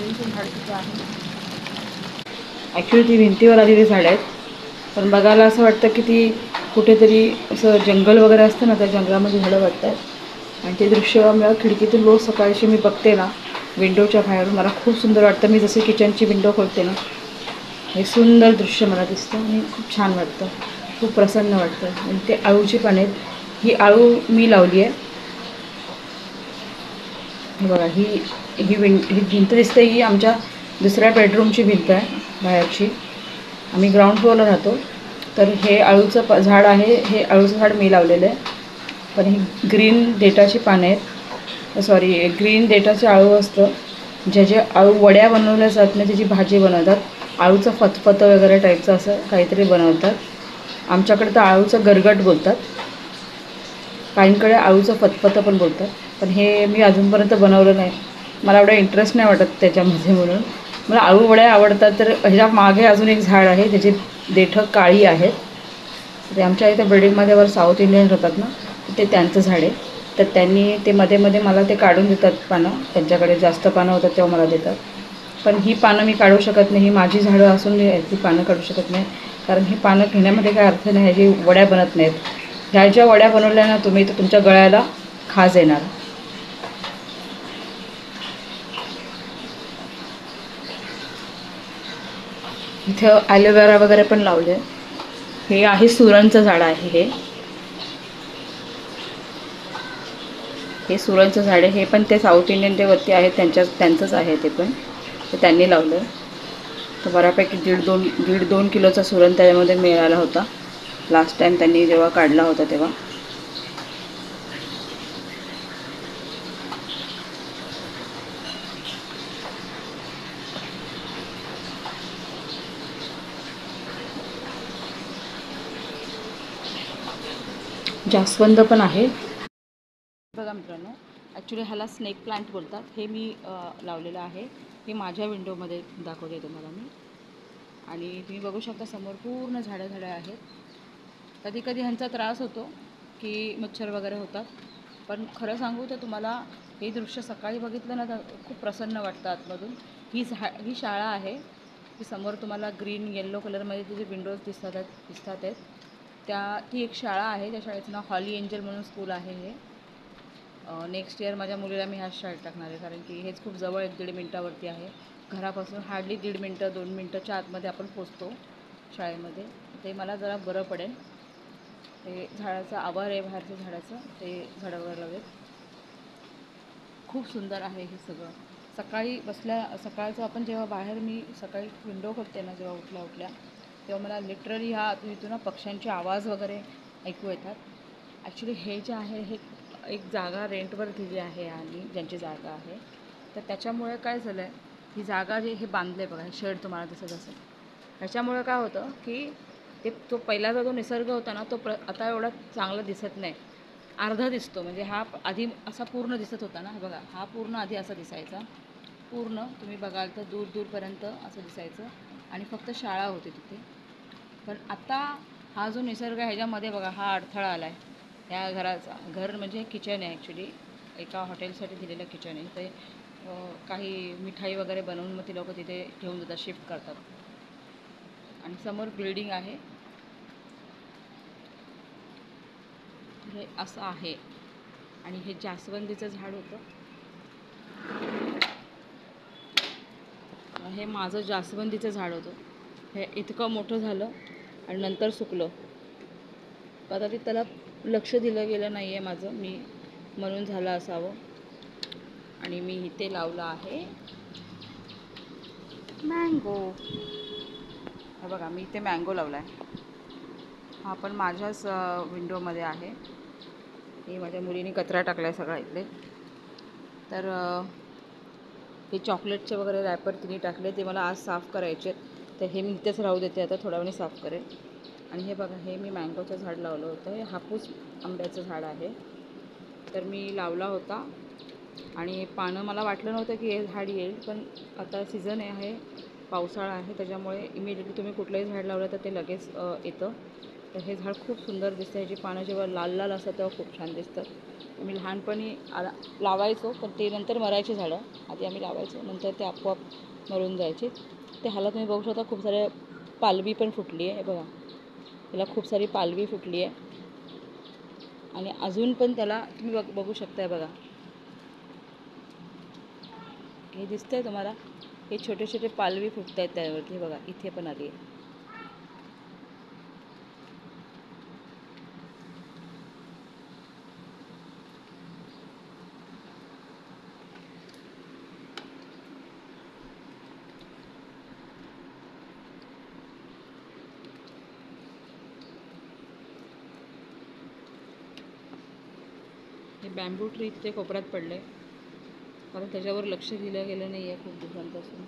आळूचं झाड तिथे आहे. ॲक्च्युली ती भिंतीवर आलेली झाडं आहेत, पण बघायला असं वाटतं की ती कुठेतरी असं जंगल वगैरे असतं ना, त्या जंगलामध्ये झाडं वाटतात. आणि ते दृश्य मला खिडकीतून रोज सकाळची मी बघते ना, विंडोच्या बाहेरून मला खूप सुंदर वाटतं. मी जसे किचनची विंडो खोलते ना, हे सुंदर दृश्य मला दिसतं आणि खूप छान वाटतं, खूप प्रसन्न वाटतं. आणि ते आळूची पाने आहेत. ही आळू मी लावली आहे. हे बघा, ही ही ही भिंत दिसते, ही आमच्या दुसऱ्या बेडरूमची भिंत आहे बाहेरची. आम्ही ग्राउंड फ्लोअरला राहतो. तर हे आळूचं झाड आहे, हे आळूचं झाड मी लावलेलं आहे. पण ही ग्रीन देठाची पानं आहेत, सॉरी ग्रीन देठाचे आळू असतं, जे आळू वड्या बनवल्या जात नाही, त्याची भाजी बनवतात. आळूचं फतफतं वगैरे टाईपचं असं काहीतरी बनवतात. आमच्याकडे तर आळूचं गरगट बोलतात, काहींकडे आळूचं फतफतं पण बोलतात. पण हे मी अजूनपर्यंत बनवलं नाही, मला एवढा इंटरेस्ट नाही वाटत त्याच्यामध्ये, म्हणून मला आळू वड्या आवडतात. तर ह्याच्या मागे अजून एक झाड आहे, त्याची देठं काळी आहेत. ते आमच्या इथे बिल्डिंगमध्ये वर साऊथ इंडियन राहतात ना, ते त्यांचं झाड आहे. तर त्यांनी ते मध्ये मध्ये मला ते काढून देतात पानं, त्यांच्याकडे जास्त पानं होतात तेव्हा मला देतात. पण ही पानं मी काढू शकत नाही, ही माझी झाडं असून मी ती पानं काढू शकत नाही, कारण ही पानं घेण्यामध्ये काय अर्थ नाही, ह्याची वड्या बनत नाहीत. ह्या ज्या वड्या बनवल्या ना तुम्ही, तर तुमच्या गळ्याला खाज येणार. इथं ॲलोवेरा वगैरे पण लावले. हे आहे सुरणचं झाड आहे, हे सुरणचं झाड आहे. हे पण ते साऊथ इंडियन ते वरती आहे त्यांचंच आहे ते पण, ते त्यांनी लावलं. तर बऱ्यापैकी दीड दोन किलोचा सुरण त्याच्यामध्ये मिळाला होता लास्ट टाईम त्यांनी जेव्हा काढला होता तेव्हा. जास्वंद पण आहे बघा मित्रांनो. ॲक्च्युली ह्याला स्नेक प्लांट बोलतात. हे मी लावलेलं आहे. हे माझ्या विंडोमध्ये दाखवते तुम्हाला मी. आणि तुम्ही बघू शकता समोर पूर्ण झाडं आहेत. कधी कधी ह्यांचा त्रास होतो की मच्छर वगैरे होतात, पण खरं सांगू तर तुम्हाला हे दृश्य सकाळी बघितलं ना तर खूप प्रसन्न वाटतं आतमधून. ही शाळा आहे. ती समोर तुम्हाला ग्रीन येल्लो कलरमध्ये तिचे विंडोज दिसतात आहेत. ती एक शाळा आहे. त्या शाळेचं नाव हॉली एंजल म्हणून स्कूल आहे. हे नेक्स्ट इयर माझ्या मुलीला मी ह्याच शाळेत टाकणार आहे, कारण की हेच खूप जवळ 1-1.5 मिनटावरती आहे. घरापासून हार्डली 1.5 मिनटं 2 मिनटाच्या आतमध्ये आपण पोचतो शाळेमध्ये. ते मला जरा बरं पडेल. ते झाडाचं आवार आहे बाहेरचं झाडाचं, ते झाडं वगैरे लावलेत. खूप सुंदर आहे हे सगळं. सकाळचं आपण जेव्हा बाहेर मी सकाळी विंडो खोलते ना, जेव्हा उठल्या तेव्हा मला लिटरली इथून पक्ष्यांचे आवाज वगैरे ऐकू येतात. ॲक्च्युली हे जे आहे हे एक जागा रेंटवर दिली आहे आणि ज्यांची जागा आहे, तर त्याच्यामुळे काय झालं आहे, ही जागा हे बांधले बघा, हे शेड तुम्हाला दिसत असेल. ह्याच्यामुळे काय होतं की तो पहिल्याचा जो निसर्ग होता ना, तो आता एवढा चांगला दिसत नाही, अर्धा दिसतो. म्हणजे हा आधी असा पूर्ण दिसत होता ना, बघा हा पूर्ण आधी असा दिसायचा, पूर्ण तुम्ही बघाल तर दूरपर्यंत असं दिसायचं आणि फक्त शाळा होती तिथे. पण आता हा जो निसर्ग आहे ह्याच्यामध्ये बघा हा अडथळा आला आहे. ह्या घर म्हणजे किचन आहे ॲक्च्युली, एका हॉटेलसाठी दिलेलं किचन आहे. ते काही मिठाई वगैरे बनवून मग ती लोकं तिथे ठेवून देतात, शिफ्ट करतात. आणि समोर बिल्डिंग आहे. हे असं आहे. आणि हे जास्वंदीचं झाड होतं. हे माझं जास्वंदीचं झाड होतं. हे इतकं मोठं झालं आणि नंतर सुकलं. कदाचित त्याला लक्ष दिलं गेलं नाही आहे माझं, मी म्हणून झालं असावं. आणि मी इथे लावलं आहे मँगो. हे बघा, मी इथे मँगो लावला आहे. हा पण माझ्याच विंडोमध्ये आहे. हे माझ्या मुलीने कचरा टाकला आहे सगळा इथले. तर हे चॉकलेटचे वगैरे रॅपर तिने टाकले, ते मला आज साफ करायचे. तर हे मी इथेच राहू देते, आता थोड्या वेळाने साफ करेल. आणि हे बघा, हे मी मँगोचं झाड लावलं होतं. हे हापूस आंब्याचं झाड आहे. तर मी लावला होता आणि पानं मला वाटलं नव्हतं की हे झाड येईल, पण आता सीझन आहे, पावसाळा आहे, त्याच्यामुळे इमिडिएटली तुम्ही कुठलंही झाड लावलं तर ते लगेच येतं. तर हे झाड खूप सुंदर दिसतं. ह्याची पानं जेव्हा लाल लाल असतात तेव्हा खूप छान दिसतात. मी लहानपणी लावायचो, पण ते नंतर मरायची झाडं. आधी आम्ही लावायचो, नंतर ते आपोआप मरून जायचे. ते ह्याला तुम्ही बघू शकता खूप सारे पालवी पण फुटली आहे. हे बघा, त्याला खूप सारी पालवी फुटली आहे आणि अजून पण त्याला तुम्ही बघू शकताय. बघा, हे दिसतंय तुम्हाला, हे छोटे छोटे पालवी फुटत आहेत त्यावरती. हे बघा, इथे पण आली आहे. हे बॅम्बू ट्री तिथे कोपऱ्यात पडलं आहे, कारण त्याच्यावर लक्ष दिलं गेलं नाही आहे खूप दिवसांपासून.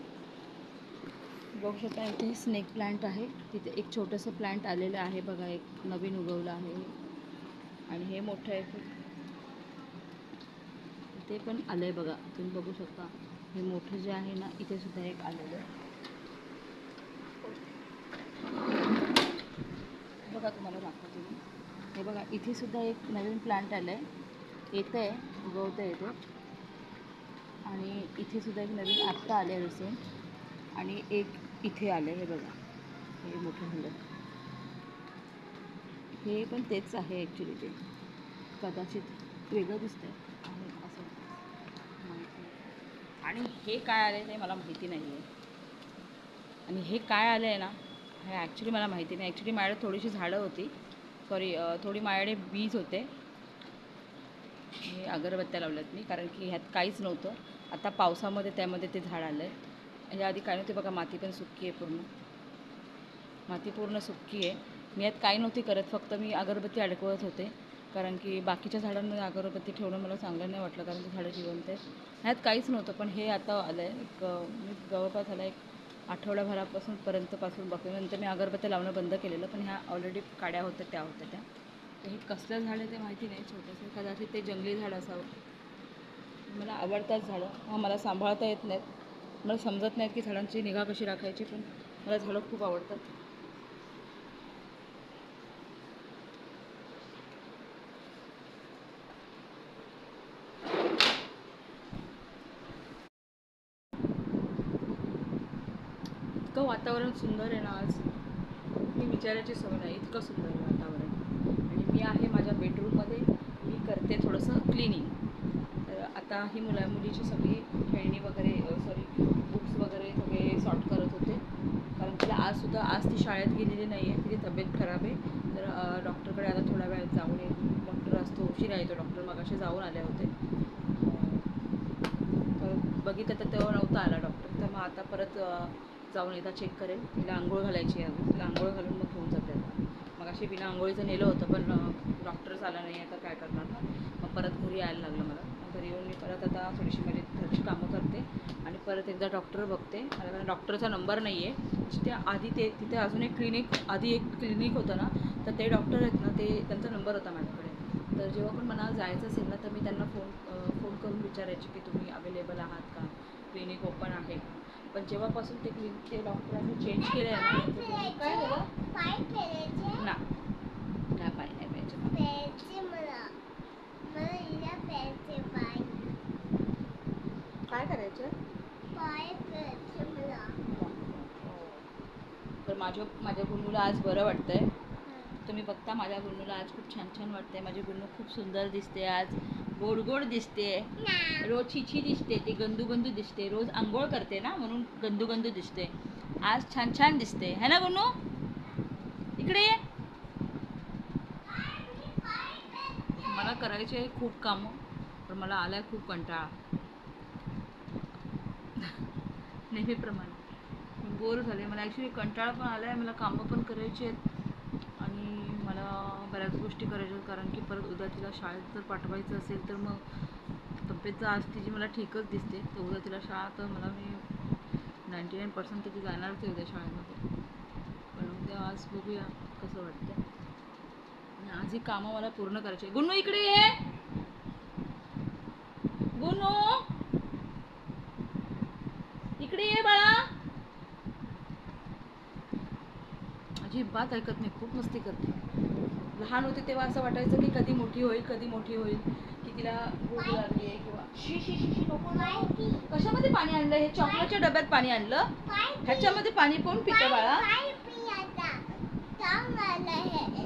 बघू शकता इथे स्नेक प्लांट आहे. तिथे एक छोटंसं प्लांट आलेलं आहे बघा, एक नवीन उगवलं आहे आणि हे मोठं आहे खूप. इथे पण आलं आहे बघा, तुम्ही बघू शकता. हे मोठं जे आहे ना, इथे सुद्धा एक आलेलं आहे बघा, तुम्हाला दाखवते मी. हे बघा, इथे सुद्धा एक नवीन प्लांट आलं आहे, येतं आहे, उगवतं आहे ते. आणि इथे सुद्धा एक नवीन आत्ता आलं आहे रिसेंट, आणि एक इथे आलं आहे. हे बघा, हे मोठं झालं. हे पण तेच आहे ॲक्च्युली. ते कदाचित वेगळं दिसतं आहे असं माहिती. आणि हे काय आलं आहे ते मला माहिती नाही आहे. आणि हे काय आलं आहे ना, हे ॲक्च्युली मला माहिती नाही. ॲक्च्युली माझ्याकडे थोडीशी झाडं होती, सॉरी थोडी माझ्याकडे बीज होते. हे अगरबत्त्या लावल्यात मी, कारण की ह्यात काहीच नव्हतं. आता पावसामध्ये त्यामध्ये ते झाड आलं आहे. ह्याच्या आधी काय नव्हते बघा, माती पण सुक्की आहे पूर्ण, माती पूर्ण सुक्की आहे. मी यात काही नव्हती करत, फक्त मी अगरबत्ती अडकवत होते, कारण की बाकीच्या झाडांमध्ये अगरबत्ती ठेवणं मला चांगलं नाही वाटलं, कारण ते झाडं जिवंत आहेत. ह्यात काहीच नव्हतं, पण हे आता आलं आहे. मी जवळपास ह्याला एक आठवड्याभरापासून बघते. नंतर मी अगरबत्त्या लावणं बंद केलेलं, पण ह्या ऑलरेडी काड्या होत्या त्या. तर हे कसलं झाड आहे ते माहिती नाही, छोटंसं, कदाचित ते जंगली झाड असावं. मला आवडतात झाडं, मला सांभाळता येत नाहीत, मला समजत नाहीत की झाडांची निगा कशी राखायची, पण मला झाडं खूप आवडतात. इतकं वातावरण सुंदर आहे ना आज, मी विचारायची सवय नाही, इतकं सुंदर आहे वातावरण. आणि मी आहे माझ्या बेडरूममध्ये, मी करते थोडंसं क्लिनिंग. तर आता ही मुलीची सगळी खेळणी वगैरे, सॉरी बुक्स वगैरे सगळे सॉर्ट करत होते, कारण तिला आज ती शाळेत गेलेली नाही आहे, तिची तब्येत खराब आहे. तर डॉक्टरकडे आता थोड्या वेळात जाऊन येईल. डॉक्टर असतो उशिरा येतो डॉक्टर, मगाशी जाऊन आले होते. तर बघितलं तर तेव्हा नव्हता आला डॉक्टर, तर मग आता परत जाऊन एकदा चेक करेल. तिला आंघोळ घालायची आहे, तिला आंघोळ घालून मग घेऊन जाते. मग अशी बिना आंघोळीचं नेलं होतं, पण डॉक्टरच आला नाही आहे, तर काय करणार ना. मग परत घरी यायला लागलं मला. मग घरी येऊन मी परत आता थोडीशी माझी घरची कामं करते आणि परत एकदा डॉक्टर बघते. माझ्याकडे डॉक्टरचा नंबर नाही आहे. तिथे अजून एक आधी एक क्लिनिक होतं ना, तर ते डॉक्टर आहेत ना, त्यांचा नंबर होता माझ्याकडे. तर जेव्हा पण मला जायचं असेल ना, तर मी त्यांना फोन करून विचारायचे की तुम्ही अवेलेबल आहात का, क्लिनिक ओपन आहे का. पण जेव्हापासून ते डॉक्टरांनी चेंज केलं आहे ना, काय झालं ना, नाही पाय नाही प्यायचे मला, काय करायचं तर माझ्या गुन्नूला आज बरं वाटतंय. तुम्ही बघता, माझ्या गुन्नूला आज खूप छान छान वाटतंय. माझी गुन्नू खूप सुंदर दिसते आज, गोड गोड दिसते. रोज छिछी दिसते, ती गंदू गंदू दिसते. रोज आंघोळ करते ना, म्हणून गंदू गंदू दिसते. आज छान छान दिसते, है ना गुन्नू? इकडे ये. मला करायचे आहे खूप कामं, पण मला आलाय खूप कंटाळा. नेहमीप्रमाणे मी बोर झाले. मला ॲक्च्युली कंटाळा पण आला आहे, मला कामं पण करायची आहेत आणि मला बऱ्याच गोष्टी करायच्या आहेत, कारण की परत उद्या तिला शाळेत जर पाठवायचं असेल तर मग तब्येत आज तिची मला ठीकच दिसते. तर उद्या तिला शाळा, तर मी 99% तर ती जाणारच आहे उद्या शाळेमध्ये. पण उद्या आज बघूया कसं वाटतं. आणि आज ही कामं मला पूर्ण करायची आहे. गुन्नू इकडे ये, गुन्नू इकडे ये बाळा. अजिबात ऐकत नाही, खूप मस्ती करते. लहान होते तेव्हा असं वाटायचं की कधी मोठी होईल, कधी मोठी होईल, की तिला भूक लागली आहे किंवा शी शी शी नको नको. कशामध्ये पाणी आणलं? हे चॉकलेटच्या डब्यात पाणी आणलं. ह्याच्यामध्ये पाणी कोण पितं बाळा?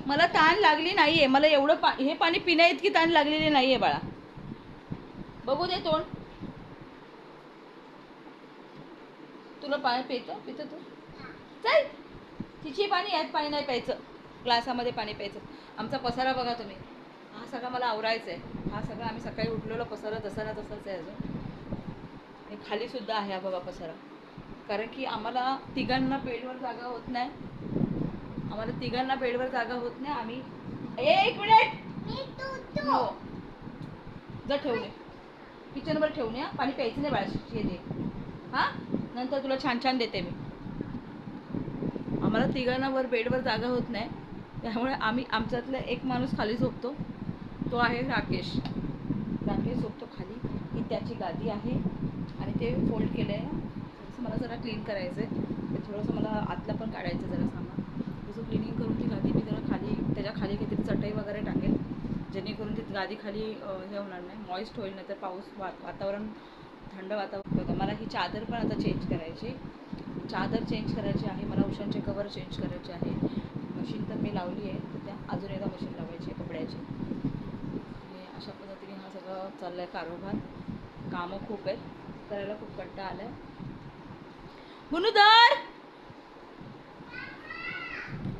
मला तहान लागली नाहीये. मला एवढं हे पाणी पिण्या इतकी तहान लागलेली नाहीये बाळा. बघू दे तोंड. तुला पाणी पितं तू? चल, तिची पाणी यात पाणी नाही प्यायचं, ग्लासामध्ये पाणी प्यायचं. आमचा पसारा बघा तुम्ही. हा सगळा मला आवरायचा आहे. हा सगळा आम्ही सकाळी उठलेलो पसारा तसा ना तसाच आहे अजून. आणि खाली सुद्धा आहे हा बघा पसारा. कारण की आम्हाला तिघांना बेडवर जागा होत नाही. आम्ही एक मिनिट हो जर ठेवणे किचनवर ठेवणे. पाणी प्यायचं नाही बाळाशी दे. हां, नंतर तुला छान छान देते मी. आम्हाला तिघांना बेडवर जागा होत नाही, त्यामुळे आम्ही आमच्यातला एक माणूस खाली झोपतो. तो आहे राकेश झोपतो खाली. ही त्याची गादी आहे आणि ते फोल्ड केलं आहे. थोडंसं मला जरा क्लीन करायचं आहे, ते थोडंसं मला आतलं पण काढायचं जरा सामान. तसं क्लिनिंग करून ती गादी मी जरा खाली त्याच्या खाली काहीतरी चटई वगैरे टाकेल, जेणेकरून ती गादी खाली हे होणार नाही, मॉइस्ट होईल. नाही तर पाऊस वातावरण थंड वातावरण बघा. मला ही चादर पण आता चेंज करायची आहे. मला उशांचे कवर चेंज करायचे आहे. मशीन तर मी लावली आहे, त्या अजून एकदा मशीन लावायची आहे कपड्याची. आणि अशा पद्धतीने हा सगळं चाललं आहे कारभार. कामं खूप आहेत, करायला खूप कंटाळा आला आहे. गुनुदर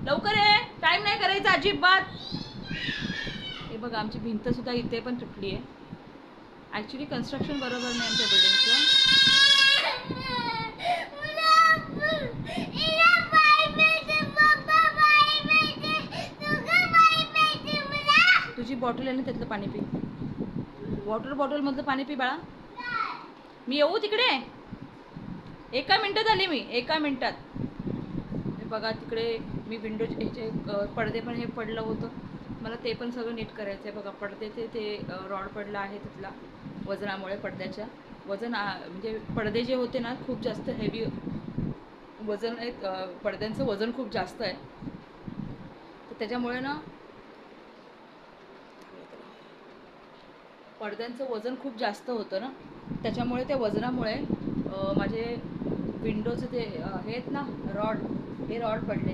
लवकर आहे, टाईम नाही करायचा अजिबात. हे बघा आमची भिंत सुद्धा इथे पण तुटली आहे. ॲक्च्युली कन्स्ट्रक्शन बरोबर नाही आमच्या बिल्डिंगचं. तुझी बॉटल आहे ना, त्यातलं पाणी पी. बॉटलमधलं पाणी पी बाळा. मी येऊ तिकडे? एका मिनिटात आली मी, एका मिनिटात. हे बघा तिकडे मी विंडो ह्याचे पडदे पण हे पडलं होतं, मला ते पण सगळं नीट करायचं आहे. बघा पडदे ते रॉड पडला आहे तिथला वजनामुळे. पडद्याच्या वजन म्हणजे पडदे जे होते ना खूप जास्त हेवी वजन आहेत. पडद्यांचं वजन खूप जास्त आहे, तर त्याच्यामुळे ना पडद्यांचं वजन खूप जास्त होतं ना, त्याच्यामुळे त्या वजनामुळे माझे विंडोचे ते हे आहेत ना हे रॉड पडले.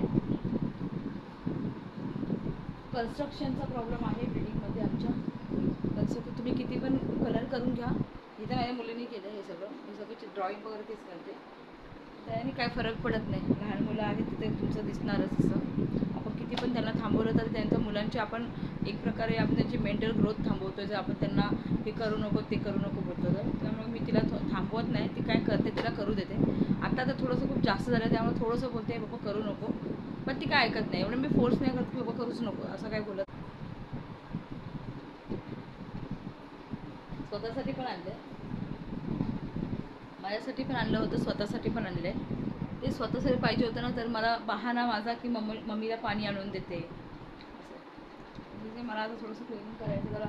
कन्स्ट्रक्शनचा प्रॉब्लेम आहे बिल्डिंगमध्ये आमच्या. कन्स्ट्रक्शन तुम्ही किती पण कलर करून घ्या. इथं माझ्या मुलींनी केलं हे सगळी ड्रॉइंग वगैरे तेच करते. त्याने काय फरक पडत नाही. लहान मुलं आहेत तिथे तुमचं दिसणारच असं. आपण किती पण त्यांना थांबवलं तर त्यांच्या मुलांची आपण एक प्रकारे आपण त्यांची मेंटल ग्रोथ थांबवतो. जर आपण त्यांना हे करू नको ते करू नको बोलतो तर. त्यामुळे मी तिला थांबवत नाही. ती काय करते तिला करू देते. आता तर थोडंसं खूप जास्त झालं त्यामुळे थोडंसं बोलते बाबा करू नको, पण ती काय ऐकत नाही. एवढं मी फोर्स नाही करत की बाबा करूच नको असं काय बोलत. स्वतःसाठी पण आणलं, माझ्यासाठी पण आणलं होतं, स्वतःसाठी पण आणलं आहे. ते स्वतःसाठी पाहिजे होतं ना, तर मला बहाणा माझा की मम्मीला पाणी आणून देते असं. म्हणजे मला आता थोडंसं क्लिनिंग करायचं जरा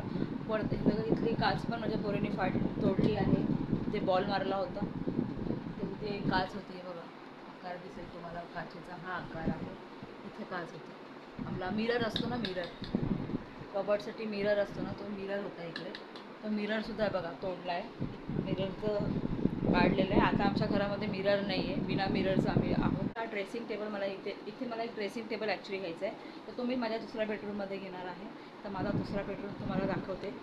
पडते. सगळं इथली काच पण माझ्या पोरीने तोडली आहे. ते बॉल मारला होता ते काच होती बघा. आकार दिसेल तुम्हाला काचेचा, हा आकार आहे. इथे काच होती. आपला मिरर असतो ना, कबर्डसाठी मिरर असतो ना, तो मिरर होता इकडे. तो मिररसुद्धा बघा तोडला आहे. मिररचं काढलेलं आहे. आता आमच्या घरामध्ये मिरर नाही आहे, बिना मिररचं आम्ही आहोत. हा ड्रेसिंग टेबल मला इथे मला एक ड्रेसिंग टेबल ॲक्च्युली घ्यायचं आहे, तर तो मी माझ्या दुसऱ्या बेडरूममध्ये घेणार आहे. तर माझा दुसरा बेडरूम तुम्हाला दाखवते.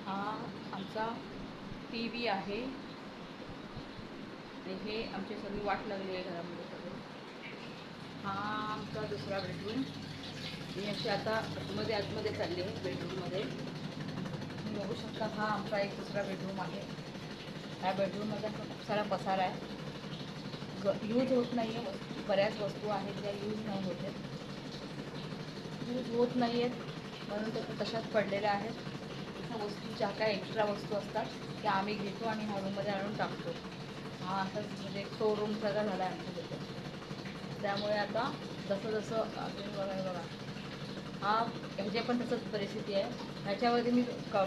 हा आमचा TV आहे आणि हे आमची सगळी वाट लागली आहे घरामध्ये सगळं. हा आमचा दुसरा बेडरूम. मी अशी आता आतमध्ये चालली आहे बेडरूममध्ये. तुम्ही बघू शकता हा आमचा एक दुसरा बेडरूम आहे. या बेडरूममध्ये खूप सारा पसारा आहे. यूज होत नाही आहे. बऱ्याच वस्तू आहेत ज्या यूज होत नाही आहेत म्हणून त्या तशाच पडलेल्या आहेत. त्या वस्तू ज्या काय एक्स्ट्रा वस्तू असतात त्या आम्ही घेतो आणि ह्या रूममध्ये आणून टाकतो. हा आता म्हणजे स्टोर रूम सगळा झाला आहे आमच्या तिथे. त्यामुळे आता जसं बघा हा ह्याची पण तसंच परिस्थिती आहे. ह्याच्यावरती मी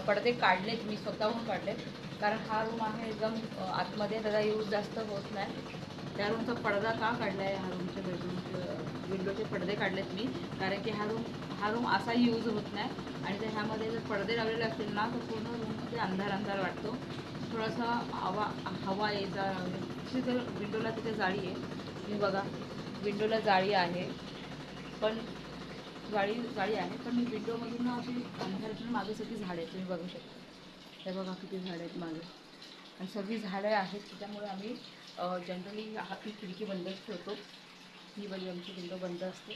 पडदे काढलेत, मी स्वतःहून काढलेत, कारण हा रूम आहे एकदम आतमध्ये, त्याचा यूज जास्त होत नाही. त्या रूमचा पडदा का काढला आहे, ह्या रूमचे बेडरूमचे विंडोचे पडदे काढलेत मी, कारण की हा रूम असा यूज होत नाही. आणि त्या ह्यामध्ये जर पडदे लावलेले असतील ना तर पूर्ण रूममध्ये अंधार अंधार वाटतो. थोडासा हवा ये जा, जर विंडोला तिथे जाळी आहे, तुम्ही बघा विंडोला जाळी आहे, पण जाळी आहे, पण विंडोमधून ना अशी अंधारातून मागे सगळी झाडं आहेत, तुम्ही बघू शकता. हे बघा किती झाडं आहेत मागे, आणि सगळी झाडं आहेत. त्याच्यामुळे आम्ही जनरली ही खिडकी बंदच ठेवतो. ही बाई आमची विंडो बंद असते.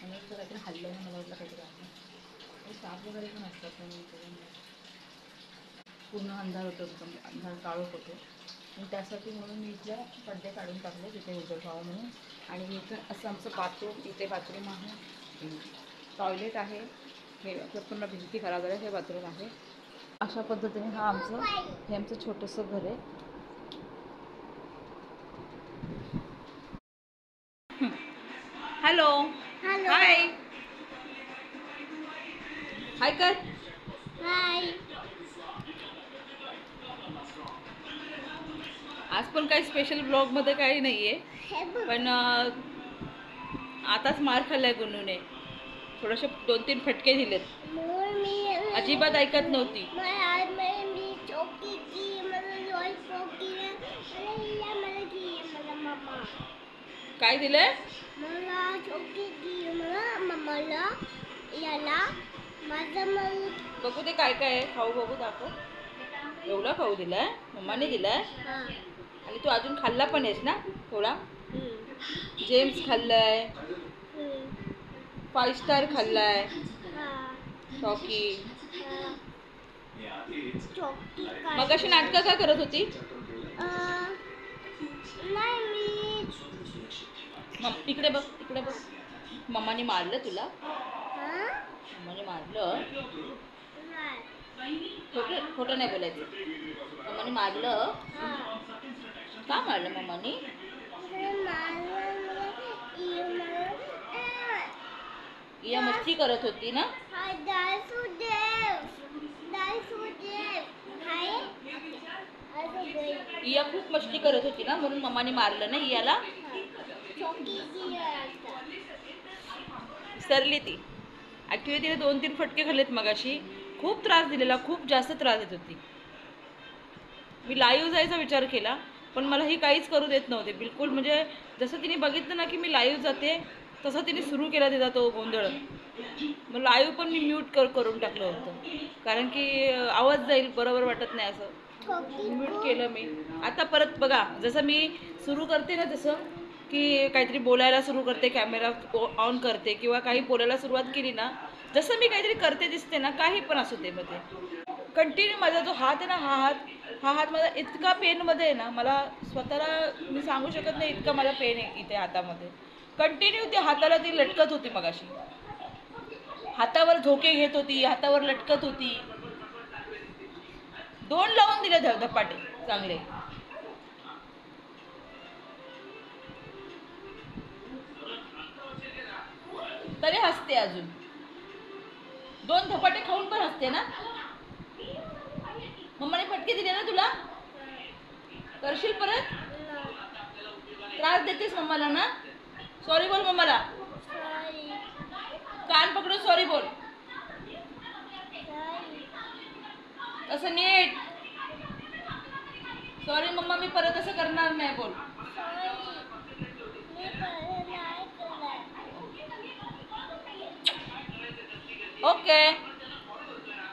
आणि जर काहीतरी हल्लं आहे, मला वाटलं काहीतरी आहे, साप वगैरे पण असतात, पूर्ण अंधार होतो, अंधार काळोख होतो. आणि त्यासाठी म्हणून मी इथल्या पडदे काढून टाकले तिथे उजेड व्हावं म्हणून. आणि इथं असं आमचं बाथरूम, इथे बाथरूम आहे, टॉयलेट आहे, हे पूर्ण भिंती खराब झाल्या, हे बाथरूम आहे. अशा पद्धतीने हे आमचं छोटंसं घर आहे. हॅलो हाय हाय कर हाय. आज पण काही स्पेशल ब्लॉगमध्ये काही नाही आहे, पण आताच मार खाल्लाय गुन्नूने, थोडेसे 2-3 फटके दिलेत, अजिबात ऐकत नव्हती. काय दिलंय बघू ते काय काय आहे, खाऊ बघू, दाखव. एवढा खाऊ दिलाय मम्माने दिलाय, आणि तू अजून खाल्ला पण आहेस ना थोडा. जेम्स खाल्लाय, 5 स्टार खाल्लाय, चॉकी. मग अशी नाटकं का करत होती? इकडे बघ, इकडे बघ. मम्माने मारलं तुला? मम्माने मारलं? खोटं नाही बोलायचं. मम्माने मारलं? का मारलं मम्माने? इया मस्ती करत होती ना? इया खूप मस्ती करत होती ना, म्हणून मम्माने मारलं ना इयाला. विसरली ती. ॲक्च्युली तिने 2-3 फटके खाल्लेत मगाशी. खूप त्रास दिलेला, खूप जास्त त्रास देत होती. मी लाईव्ह जायचा विचार केला, पण मला ही काहीच करू देत नव्हते बिलकुल. म्हणजे जसं तिने बघितलं ना की मी लाईव्ह जाते, तसं तिने सुरू केला तिचा तो गोंधळ. मग लाईव्ह पण मी म्यूट करून टाकलं होतं, कारण की आवाज जाईल, बरोबर वाटत नाही असं. म्यूट केलं मी. आता परत बघा, जसं मी सुरू करते ना, जसं की काहीतरी बोलायला सुरू करते, कॅमेरा ऑन करते किंवा काही बोलायला सुरुवात केली ना, जसं मी काहीतरी करते दिसते ना, काही पण असू दे मध्ये, कंटिन्यू माझा जो हात आहे ना, हा हात माझा इतका पेनमध्ये आहे ना, मला स्वतःला मी सांगू शकत नाही, इतका मला पेन आहे इथे हातामध्ये. कंटिन्यू ती हाताला ती लटकत होती मगाशी, हातावर झोके घेत होती, हातावर लटकत होती. 2 लावून दिले धपाटे चांगले. तरी हसते अजून. 2 धपाटे खाऊन पण हसते ना. मम्माने फटके दिले ना तुला? करशील परत? त्रास देतेस मम्माला ना? सॉरी बोल मम्माला. कान पकडून सॉरी बोल. असं नीट. सॉरी मम्मा, मी परत असं करणार नाही बोल. ओके.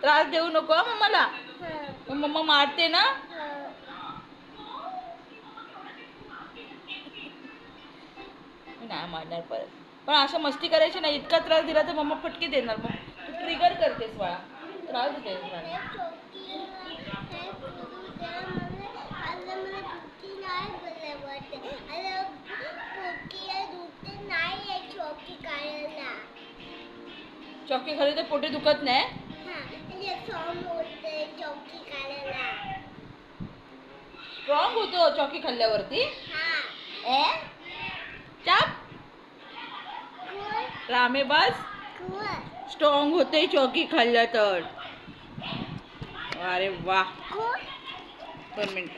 त्रास देऊ नको मम्माला. मम्मा मारते ना. मी नाही मारणार परत, पण अशा मस्ती करायची नाही. इतका त्रास दिला तर मम्मा फटके देणार. मग तू ट्रिगर करतेस बाळा, त्रास देतेस बाळा. चॉकी खाली तर पोटे दुखत नाही. स्ट्रॉंग होतो चॉकी खाल्ल्यावरती. चाप रामे बस. स्ट्रॉंग होते चौकी खाल्लं तर. अरे वा, 2 मिनिट.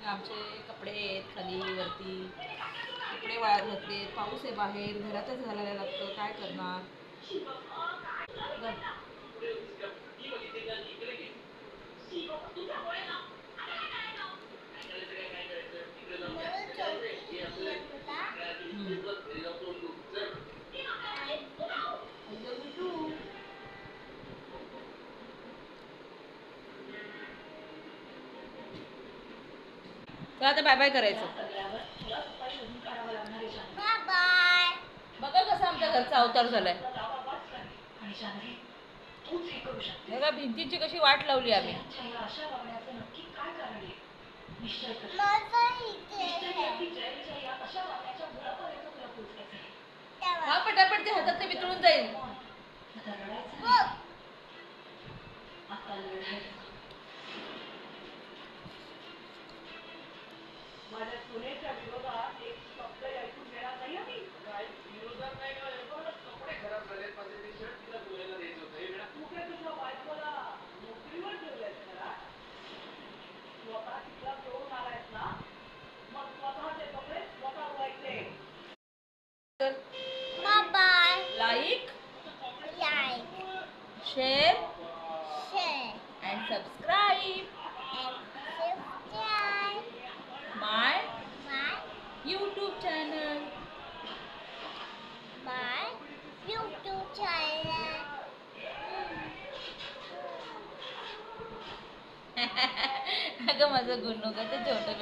आमचे कपडे आहेत खाली वरती, कपडे वाळत घातले. पाऊस आहे बाहेर, घरातच घालायला लागतं, काय करणार. तर आता बाय बाय करायचं. बघा कसं आमच्या घरचा अवतार झालाय. बघा भिंतीची कशी वाट लावली आम्ही. हा पटापट ते हातात वितळून जाईल. Like, share, and subscribe my YouTube channel. अगं माझं गुन्नू कसं छोटं